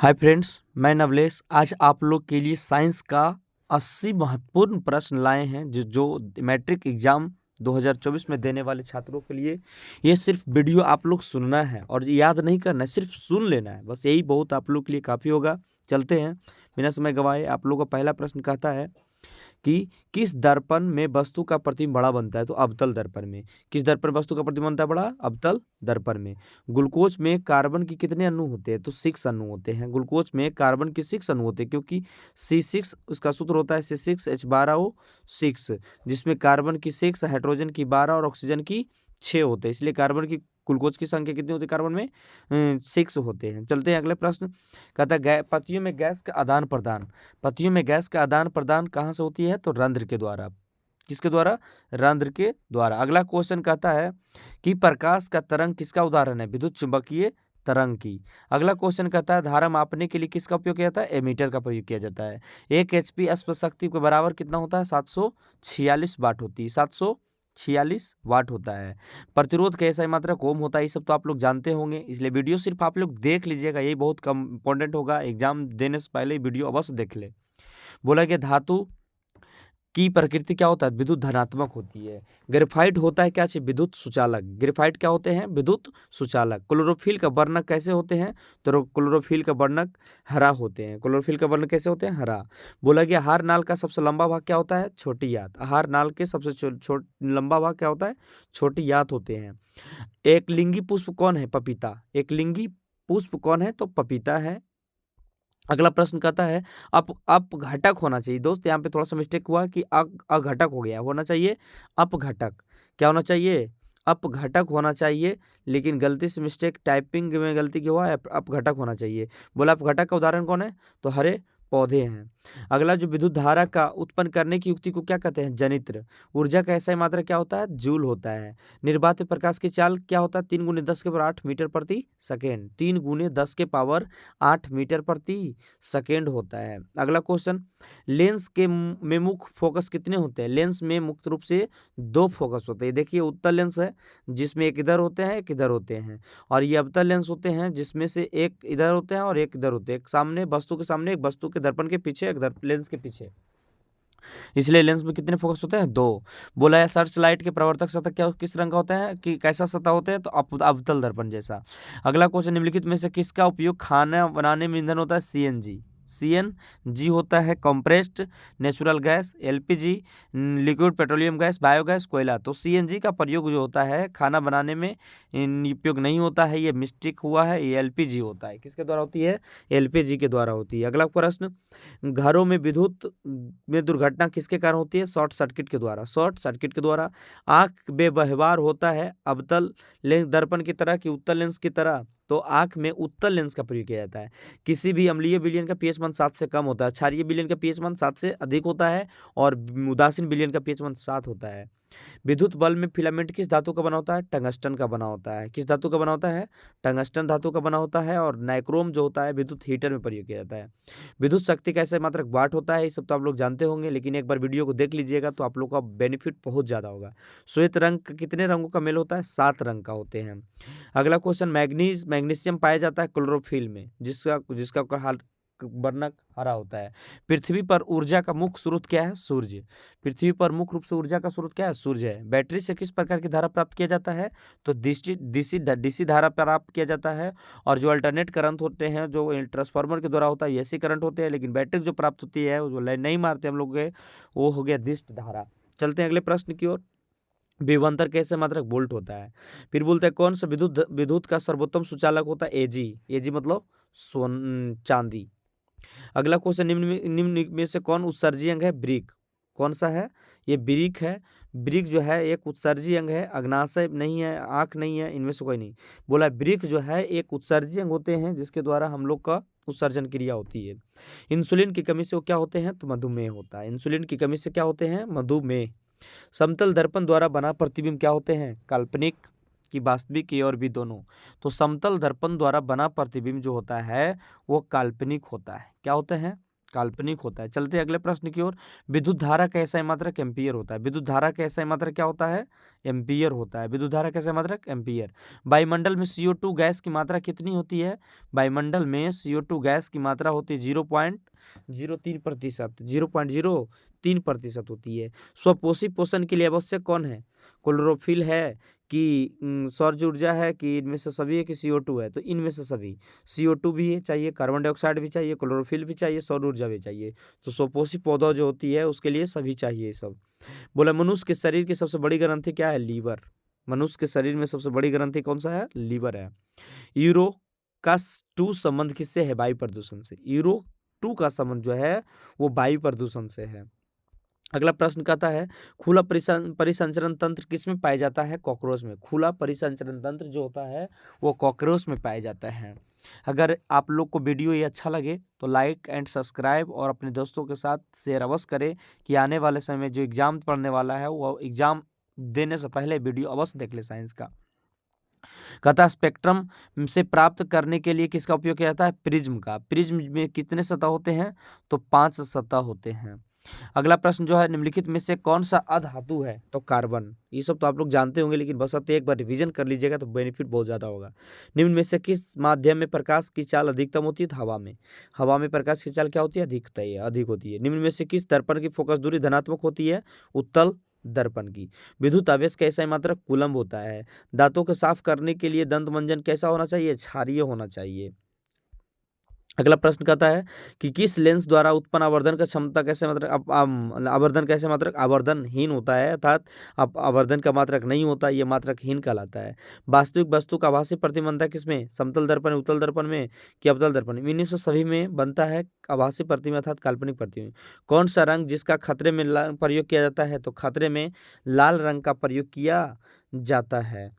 Hi friends, मैं नवलेश आज आप लोग के लिए साइंस का 80 महत्वपूर्ण प्रश्न लाए हैं जो मैट्रिक एग्जाम 2024 में देने वाले छात्रों के लिए। ये सिर्फ वीडियो आप लोग सुनना है और याद नहीं करना है, सिर्फ सुन लेना है, बस यही बहुत आप लोग के लिए काफ़ी होगा। चलते हैं बिना समय गवाए। आप लोगों का पहला प्रश्न कहता है कि किस दर्पण में वस्तु का प्रतिबिंब बड़ा बनता है? तो अवतल दर्पण में। किस दर्पण में वस्तु का प्रतिबिंब बनता है बड़ा? अवतल दर्पण में। ग्लूकोज में कार्बन की कितने अणु होते हैं? तो 6 अणु होते हैं। ग्लूकोज में कार्बन के 6 अणु होते हैं, क्योंकि C6 उसका सूत्र होता है C6H12O6, जिसमें कार्बन की 6, हाइड्रोजन की 12 और ऑक्सीजन की 6 होते हैं। इसलिए कार्बन की ग्लूकोज की संख्या कितनी होती है? कार्बन में 6 होते हैं। चलते हैं अगले प्रश्न। कहता है पत्तियों में गैस का आदान प्रदान। पत्तियों में गैस का आदान प्रदान कहाँ से होती है? तो रंध्र के द्वारा। किसके द्वारा? रंध्र के द्वारा। अगला क्वेश्चन कहता है कि प्रकाश का तरंग किसका उदाहरण है? विद्युत चुंबकीय तरंग की। अगला क्वेश्चन कहता है धारा मापने के लिए किसका उपयोग किया जाता है? एमीटर का प्रयोग किया जाता है। 1 HP अश्व शक्ति के बराबर कितना होता है? 746 वाट होती है। 746 वाट होता है। प्रतिरोध का ऐसा मात्रक ओम होता है। ये सब तो आप लोग जानते होंगे, इसलिए वीडियो सिर्फ आप लोग देख लीजिएगा, यही बहुत कम इंपॉर्टेंट होगा। एग्जाम देने से पहले वीडियो अवश्य देख ले। बोला कि धातु की प्रकृति क्या होता है? विद्युत धनात्मक होती है। ग्रेफाइट होता है क्या चीज? विद्युत सुचालक। ग्रेफाइट क्या होते हैं? विद्युत सुचालक। क्लोरोफिल का वर्णक कैसे होते हैं? तो क्लोरोफिल का वर्णक हरा होते हैं। क्लोरोफिल का वर्णक कैसे होते हैं? हरा। बोला गया आहार नाल का सबसे लंबा भाग क्या होता है? छोटी यात। आहार नाल के सबसे लंबा भाग क्या होता है? छोटी यात होते हैं। एक लिंगी पुष्प कौन है? पपीता। एक लिंगी पुष्प कौन है? तो पपीता है। अगला प्रश्न कहता है अपघटक होना चाहिए। दोस्त यहाँ पे थोड़ा सा मिस्टेक हुआ कि अघटक हो गया, होना चाहिए अपघटक। क्या होना चाहिए? अपघटक होना चाहिए, लेकिन गलती से मिस्टेक टाइपिंग में गलती क्यों हुआ है? अपघटक होना चाहिए। बोला अपघटक का उदाहरण कौन है? तो हरे पौधे हैं। अगला जो विद्युत धारा का उत्पन्न करने की युक्ति को क्या कहते हैं? जनित्र। ऊर्जा का ऐसा मात्रा क्या होता है? जूल होता है। निर्वात प्रकाश की चाल क्या होता है? 3 × 10 के पावर 8 मीटर प्रति सेकेंड। 3 × 10 के पावर 8 मीटर प्रति सेकेंड होता है। अगला क्वेश्चन, लेंस के में मुख्य फोकस कितने होते हैं? लेंस में मुख्य रूप से 2 फोकस होते हैं। देखिए उत्तल लेंस है, जिसमें एक इधर होते हैं, एक इधर होते हैं, और ये अवतल लेंस होते हैं, जिसमें से एक इधर होते हैं और एक इधर होते हैं। एक सामने वस्तु के सामने, एक वस्तु के दर्पण के पीछे, एक लेंस के पीछे। इसलिए लेंस में कितने फोकस होते हैं? 2। बोला है सर्च लाइट के प्रवर्तक सतह क्या किस रंग का होता है? कि कैसा सतह होता है? तो अवतल दर्पण जैसा। अगला क्वेश्चन, निम्नलिखित में से किसका उपयोग खाना बनाने में ईंधन होता है? CNG। CNG होता है compressed natural gas, LPG liquid petroleum gas, biogas, कोयला। तो CNG का प्रयोग जो होता है खाना बनाने में उपयोग नहीं होता है, ये मिस्टेक हुआ है, ये LPG होता है। किसके द्वारा होती है? LPG के द्वारा होती है। अगला प्रश्न, घरों में विद्युत में दुर्घटना किसके कारण होती है? शॉर्ट सर्किट के द्वारा। शॉर्ट सर्किट के द्वारा। आंख में व्यवहार होता है अवतल लेंस दर्पण की तरह कि उत्तल लेंस की तरह? तो आंख में उत्तल लेंस का प्रयोग किया जाता है। किसी भी अम्लीय विलयन का pH मान 7 से कम होता है। क्षारीय विलयन का pH मान 7 से अधिक होता है, और उदासीन विलयन का pH मान 7 होता है। विद्युत बल्ब में फिलामेंट किस धातु का बना होता है? टंगस्टन का बना होता है। किस धातु का बना होता है? टंगस्टन धातु का बना होता है। और नाइक्रोम जो होता है विद्युत हीटर में प्रयोग किया जाता है। विद्युत शक्ति का ऐसा मात्रक वाट होता है। ये सब तो आप लोग जानते होंगे, लेकिन एक बार वीडियो को देख लीजिएगा तो आप लोग का बेनिफिट बहुत ज़्यादा होगा। श्वेत रंग कितने रंगों का मेल होता है? 7 रंग का होते हैं। अगला क्वेश्चन, मैग्नीशियम पाया जाता है क्लोरोफिल में, जिसका जिसका वर्णक हरा होता है। पृथ्वी पर ऊर्जा का मुख्य स्रोत क्या है? सूर्य। पृथ्वी पर मुख्य रूप से ऊर्जा का स्रोत क्या है? सूर्य है। बैटरी से किस प्रकार की धारा प्राप्त किया जाता है? तो डीसी धारा प्राप्त किया जाता है। और जो अल्टरनेट करंट होते हैं, जो ट्रांसफार्मर के द्वारा होता है, ऐसी करंट होते हैं। लेकिन बैटरी जो प्राप्त होती है, जो लाइन नहीं मारते हम लोग के, वो हो गया दिष्ट धारा। चलते हैं अगले प्रश्न की ओर। विभवांतर कैसे मात्रक वोल्ट होता है। फिर बोलते हैं कौन सा विद्युत का सर्वोत्तम सुचालक होता है? एजी मतलब चांदी। अगला क्वेश्चन, निम्न में से कौन उत्सर्जी अंग है? ब्रिक। कौन सा है? ये ब्रिक है। ब्रिक जो है एक उत्सर्जी अंग है, अग्नाशय नहीं है, आंख नहीं है, इनमें से कोई नहीं। बोला ब्रिक जो है एक उत्सर्जी अंग होते हैं, जिसके द्वारा हम लोग का उत्सर्जन क्रिया होती है। इंसुलिन की कमी से वो क्या होते हैं? तो मधुमेह होता है। इंसुलिन की कमी से क्या होते हैं? मधुमेह। समतल दर्पण द्वारा बना प्रतिबिंब क्या होते हैं? काल्पनिक की वास्तविक, ये और भी दोनों। तो समतल दर्पण द्वारा बना प्रतिबिंब जो होता है वो काल्पनिक होता है। क्या होते हैं? काल्पनिक होता है। चलते हैं अगले प्रश्न की ओर। विद्युत धारा का SI मात्रक एम्पीयर होता है। विद्युत धारा का SI मात्रक क्या होता है? एम्पीयर होता है। विद्युत धारा का SI मात्रक एम्पीयर। वायुमंडल में CO2 गैस की मात्रा कितनी होती है? वायुमंडल में CO2 गैस की मात्रा होती है 0.03%, 0.03% होती है। स्वपोषी पोषण के लिए आवश्यक कौन है? क्लोरोफिल है कि सौर ऊर्जा है कि इनमें से सभी है कि CO2 है? तो इनमें से सभी। CO2 भी चाहिए, कार्बन डाइऑक्साइड भी चाहिए, क्लोरोफिल भी चाहिए, सौर ऊर्जा भी चाहिए। तो स्वपोषी पौधा जो होती है उसके लिए सभी चाहिए ये सब। बोला मनुष्य के शरीर की सबसे बड़ी ग्रंथि क्या है? लीवर। मनुष्य के शरीर में सबसे बड़ी ग्रंथि कौन सा है? लीवर है। यूरो का 2 संबंध किससे है? वायु प्रदूषण से। यूरो 2 का संबंध जो है वो वायु प्रदूषण से है। अगला प्रश्न कहता है खुला परिसंचरण तंत्र किस में पाया जाता है? कॉकरोच में। खुला परिसंचरण तंत्र जो होता है वो कॉकरोच में पाया जाता है। अगर आप लोग को वीडियो ये अच्छा लगे तो लाइक एंड सब्सक्राइब और अपने दोस्तों के साथ शेयर अवश्य करें कि आने वाले समय में जो एग्जाम पढ़ने वाला है वो एग्जाम देने से पहले वीडियो अवश्य देख ले साइंस का। कहता है स्पेक्ट्रम से प्राप्त करने के लिए किसका उपयोग किया जाता है? प्रिज्म का। प्रिज्म में कितने सतह होते हैं? तो 5 सतह होते हैं। अगला प्रश्न जो है निम्नलिखित में से कौन सा अधातु है? तो कार्बन। ये सब तो आप लोग जानते होंगे लेकिन बस एक बार रिवीजन कर लीजिएगा तो बेनिफिट बहुत ज्यादा होगा। निम्न में से किस माध्यम में प्रकाश की चाल अधिकतम होती है? तो हवा में। हवा में प्रकाश की चाल क्या होती है? अधिक होती है। निम्न में से किस दर्पण की फोकस दूरी धनात्मक होती है? उत्तल दर्पण की। विद्युत आवेश का SI मात्रक कूलम्ब होता है। दांतों को साफ करने के लिए दंत मंजन कैसा होना चाहिए? क्षारीय होना चाहिए। अगला प्रश्न कहता है कि किस लेंस द्वारा उत्पन्न आवर्धन का क्षमता कैसे मात्रक आवर्धन कैसे मात्रक आवर्धनहीन होता है, अर्थात आवर्धन का मात्रक नहीं होता, यह मात्रकहीन कहलाता है। वास्तविक वस्तु का आभासी प्रतिबिंब किसमें? समतल दर्पण, उत्तल दर्पण में कि अवतल दर्पण में? इन्हीं से सभी में बनता है आभासी प्रतिबिंब अर्थात काल्पनिक प्रतिबिंब। कौन सा रंग जिसका खतरे में प्रयोग किया जाता है? तो खतरे में लाल रंग का प्रयोग किया जाता है।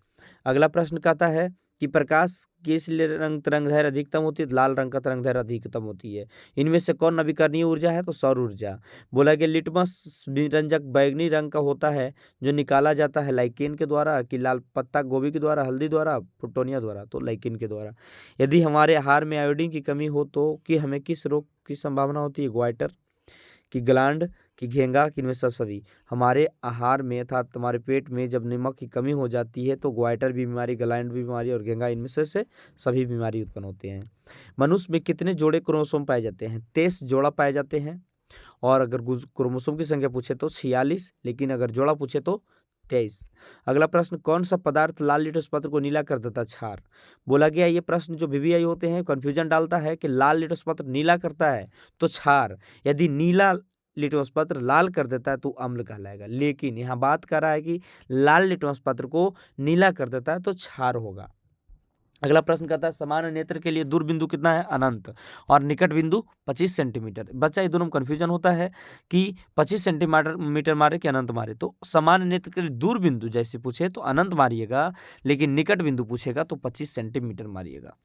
अगला प्रश्न कहता है कि प्रकाश किस रंग तरंगदैर्घ्य अधिकतम होती है? लाल रंग का तरंगदैर्घ्य अधिकतम होती है। इनमें से कौन नवीकरणीय ऊर्जा है? तो सौर ऊर्जा। बोला गया लिटमस विरंजक बैगनी रंग का होता है जो निकाला जाता है लाइकेन के द्वारा कि लाल पत्ता गोभी के द्वारा, हल्दी द्वारा, फुटोनिया द्वारा? तो लाइकेन के द्वारा। यदि हमारे आहार में आयोडीन की कमी हो तो कि हमें किस रोग की संभावना होती है? ग्वाइटर कि ग्लैंड कि घेंगा कि इनमें सब सभी। हमारे आहार में अर्थात तुम्हारे पेट में जब नमक की कमी हो जाती है तो ग्वाइटर भी बीमारी, ग्लैंड भी बीमारी और घेंगा इनमें से सभी बीमारी उत्पन्न होते हैं। मनुष्य में कितने जोड़े क्रोमोसोम पाए जाते हैं? 23 जोड़ा पाए जाते हैं। और अगर क्रोमोसोम की संख्या पूछे तो 46, लेकिन अगर जोड़ा पूछे तो 23। अगला प्रश्न कौन सा पदार्थ लाल लिटमस पत्र को नीला कर देता है? क्षार। बोला गया ये प्रश्न जो VVI होते हैं कंफ्यूजन डालता है कि लाल लिटमस पत्र नीला करता है तो क्षार, यदि नीला लिटमस पत्र लाल कर देता है तो अम्ल कहलाएगा, लेकिन यहाँ बात कर रहा है कि लाल लिटमस पत्र को नीला कर देता है तो क्षार होगा। अगला प्रश्न कहता है समान नेत्र के लिए दूर बिंदु कितना है? अनंत। और निकट बिंदु 25 सेंटीमीटर। बच्चा ये दोनों में कंफ्यूजन होता है कि 25 सेंटीमीटर मारे कि अनंत मारे। तो समान नेत्र के लिए दूर बिंदु जैसे पूछे तो अनंत मारिएगा, लेकिन निकट बिंदु पूछेगा तो 25 सेंटीमीटर मारिएगा।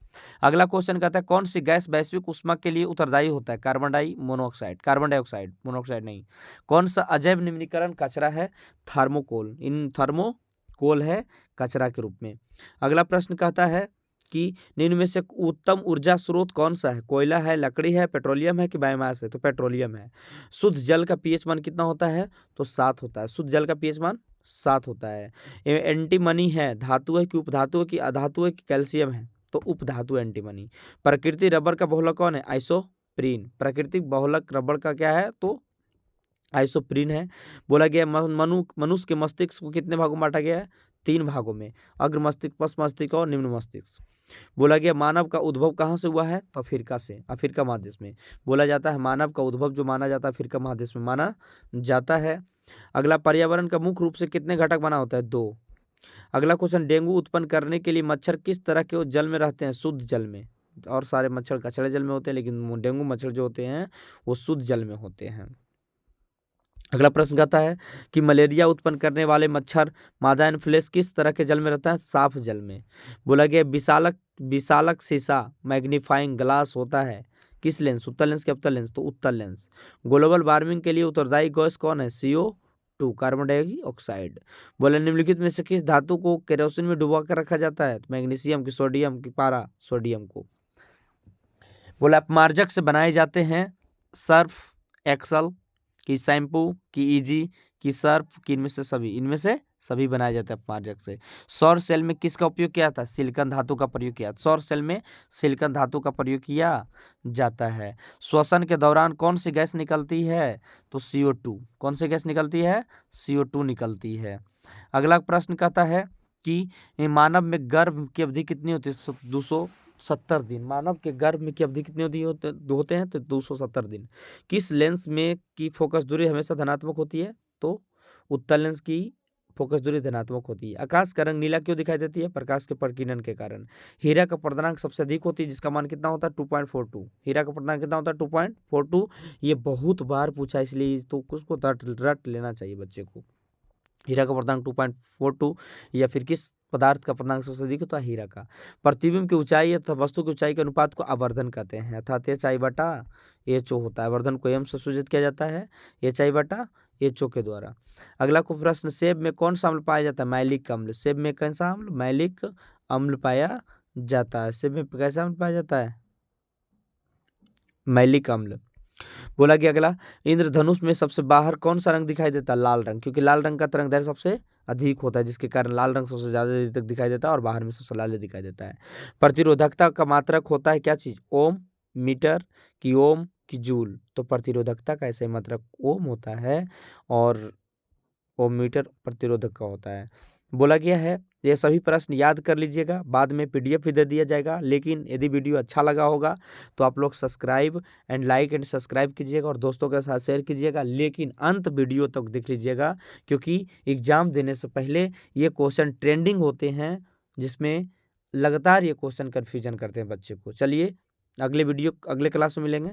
अगला क्वेश्चन कहता है कौन सी गैस वैश्विक ऊष्मा के लिए उत्तरदायी होता है? कार्बन डाइऑक्साइड मोनोऑक्साइड नहीं। कौन सा अजैव निम्नीकरण कचरा है? थर्मोकोल है कचरा के रूप में। अगला प्रश्न कहता है कि निम्न में से उत्तम ऊर्जा स्रोत कौन सा है? कोयला है, लकड़ी है, पेट्रोलियम है कि बायोमास है? तो पेट्रोलियम है। शुद्ध जल का pH मान कितना होता है? तो 7 होता है। शुद्ध जल का pH मान 7 होता है। एंटीमनी है, धातु है कि उपधातु है कि अधातु है कि कैल्शियम है? तो उपधातु एंटीमनी। प्राकृतिक रबर का बहुलक कौन है? आइसोप्रीन। प्राकृतिक बहुलक रबर का क्या है? तो आइसोप्रीन है। बोला गया मनुष्य के मस्तिष्क को कितने भागों में बांटा गया है? 3 भागों में, अग्र मस्तिष्क, पश्च मस्तिष्क और निम्न मस्तिष्क। बोला गया मानव का उद्भव कहाँ से हुआ है? तो अफ्रीका से, अफ्रीका महादेश में। बोला जाता है मानव का उद्भव जो माना जाता है अफ्रीका महादेश में माना जाता है। अगला पर्यावरण का मुख्य रूप से कितने घटक बना होता है? 2। अगला क्वेश्चन डेंगू उत्पन्न करने के लिए मच्छर किस तरह के जल में रहते हैं? शुद्ध जल में। और सारे मच्छर कचड़े जल में होते हैं, लेकिन डेंगू मच्छर जो होते हैं वो शुद्ध जल में होते हैं। अगला प्रश्न कहता है कि मलेरिया उत्पन्न करने वाले मच्छर मादा एनोफिलिस किस तरह के जल में रहता है? साफ जल में। बोला गया विशालक शीशा मैग्नीफाइंग ग्लास होता है किस लेंस? उत्तल लेंस के अवतल लेंस? तो उत्तल लेंस। ग्लोबल वार्मिंग के लिए उत्तरदायी गैस कौन है? CO2 carbon dioxide. बोला निम्नलिखित में से किस धातु को केरोसिन में डुबा कर रखा जाता है? मैग्नीशियम की, सोडियम की, पारा सोडियम को। बोला अपमार्जक से बनाए जाते हैं सर्फ एक्सल, कि शैम्पू, कि इजी, कि सर्फ, कि इनमें से सभी बनाए जाते हैं पारजक से। सौर सेल में किसका उपयोग किया था? सिलिकॉन धातु का प्रयोग किया। सौर सेल में सिलिकॉन धातु का प्रयोग किया जाता है। श्वसन के दौरान कौन सी गैस निकलती है? तो CO2। कौन सी गैस निकलती है? CO2 निकलती है। अगला प्रश्न कहता है कि मानव में गर्भ की अवधि कितनी होती है? 270 दिन। मानव के गर्भ में की अवधि कितनी होते हैं? तो 270 दिन। किस लेंस में की फोकस दूरी हमेशा धनात्मक होती है? तो उत्तल लेंस की फोकस दूरी धनात्मक होती है। आकाश का रंग नीला क्यों दिखाई देती है? प्रकाश के प्रकीर्णन के कारण। हीरा का प्रदानांक सबसे अधिक होती है, जिसका मान कितना होता है? 2.42। हीरा का प्रदानांक कितना होता है? 2.42। ये बहुत बार पूछा, इसलिए तो उसको रट लेना चाहिए बच्चे को। हीरा का प्रदानांक 2.42। या फिर किस पदार्थ का प्रदानांक सबसे अधिक होता है? हीरा का। प्रतिबिंब की ऊंचाई अथवा वस्तु की ऊंचाई के अनुपात को आवर्धन कहते हैं, अर्थात HI/HO होता है। आवर्धन को m से सूचित किया जाता है, HI/HO के द्वारा। अगला को प्रश्न, सेब में कौन सा अम्ल पाया जाता है? मैलिक अम्ल। सेब में कौन सा अम्ल? मैलिक अम्ल पाया जाता है। सेब में कैसा अम्ल पाया जाता है? मैलिक अम्ल। बोला कि अगला, इंद्रधनुष में सबसे बाहर कौन सा रंग दिखाई देता है? लाल रंग, क्योंकि लाल रंग का तरंगदैर्घ्य सबसे अधिक होता है, जिसके कारण लाल रंग सबसे ज्यादा देर तक दिखाई देता है और बाहर में सबसे लाल दिखाई देता है। प्रतिरोधकता का मात्रक होता है क्या चीज? ओम, मीटर, की ओम, की जूल। तो प्रतिरोधकता का ऐसे मात्रक ओम होता है और ओम मीटर प्रतिरोधक का होता है। बोला गया है ये सभी प्रश्न याद कर लीजिएगा, बाद में PDF भी दे दिया जाएगा। लेकिन यदि वीडियो अच्छा लगा होगा तो आप लोग subscribe and like and subscribe कीजिएगा और दोस्तों के साथ शेयर कीजिएगा। लेकिन अंत वीडियो तक देख लीजिएगा, क्योंकि एग्जाम देने से पहले ये क्वेश्चन ट्रेंडिंग होते हैं, जिसमें लगातार ये क्वेश्चन कन्फ्यूजन करते हैं बच्चे को। चलिए अगले क्लास में मिलेंगे।